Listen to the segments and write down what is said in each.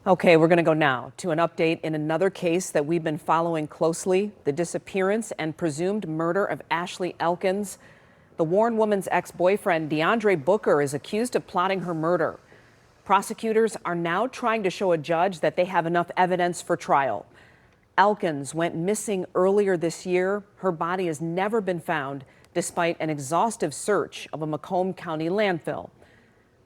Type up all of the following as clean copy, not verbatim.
Okay, we're going to go now to an update in another case that we've been following closely, the disappearance and presumed murder of Ashley Elkins. The Warren woman's ex-boyfriend, Deandre Booker, is accused of plotting her murder. Prosecutors are now trying to show a judge that they have enough evidence for trial. Elkins went missing earlier this year. Her body has never been found, despite an exhaustive search of a Macomb County landfill.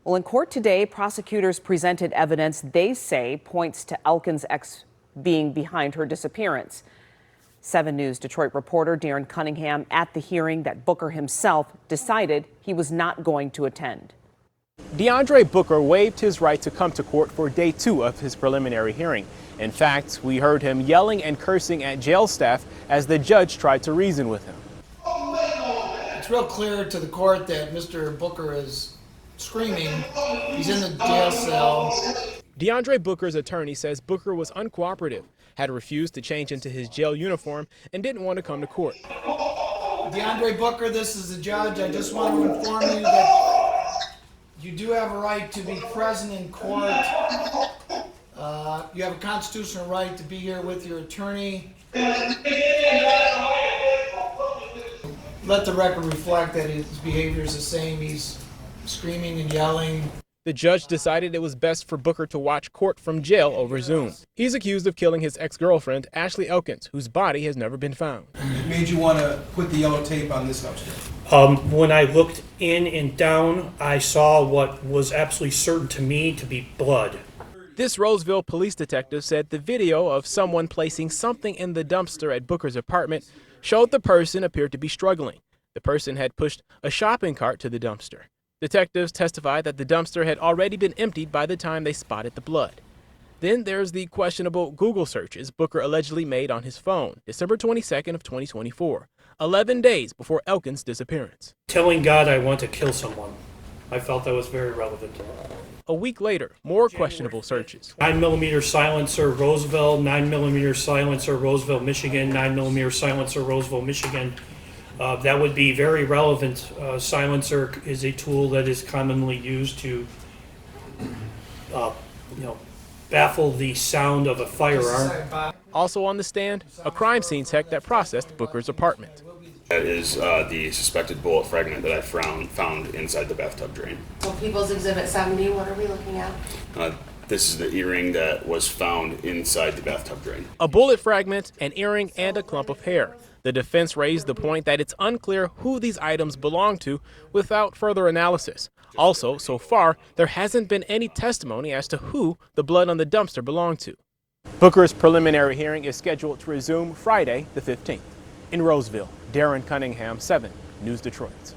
Well, in court today, prosecutors presented evidence they say points to Elkins' ex being behind her disappearance. 7 News Detroit reporter Darren Cunningham at the hearing that Booker himself decided he was not going to attend. Deandre Booker waived his right to come to court for day 2 of his preliminary hearing. In fact, we heard him yelling and cursing at jail staff as the judge tried to reason with him. It's real clear to the court that Mr. Booker is screaming. He's in the jail cell. Deandre Booker's attorney says Booker was uncooperative, had refused to change into his jail uniform, and didn't want to come to court. Deandre Booker, this is the judge. I just want to inform you that you do have a right to be present in court. You have a constitutional right to be here with your attorney. Let the record reflect that his behavior is the same. He's screaming and yelling. The judge decided it was best for Booker to watch court from jail over Zoom. He's accused of killing his ex-girlfriend, Ashley Elkins, whose body has never been found. It made you want to put the yellow tape on this dumpster? When I looked in and down, I saw what was absolutely certain to me to be blood. This Roseville police detective said the video of someone placing something in the dumpster at Booker's apartment showed the person appeared to be struggling. The person had pushed a shopping cart to the dumpster. Detectives testified that the dumpster had already been emptied by the time they spotted the blood. Then there's the questionable Google searches Booker allegedly made on his phone, December 22nd of 2024, 11 days before Elkins' disappearance. Telling God I want to kill someone. I felt that was very relevant. A week later, more questionable searches. 9mm silencer, Roseville, 9mm silencer, Roseville, Michigan, 9mm silencer, Roseville, Michigan. That would be very relevant. Silencer is a tool that is commonly used to, baffle the sound of a firearm. Also on the stand, a crime scene tech that processed Booker's apartment. That is the suspected bullet fragment that I found inside the bathtub drain. So People's Exhibit 70, what are we looking at? This is the earring that was found inside the bathtub drain. A bullet fragment, an earring, and a clump of hair. The defense raised the point that it's unclear who these items belong to without further analysis. Also, so far, there hasn't been any testimony as to who the blood on the dumpster belonged to. Booker's preliminary hearing is scheduled to resume Friday, the 15th. In Roseville, Darren Cunningham, 7 News Detroit.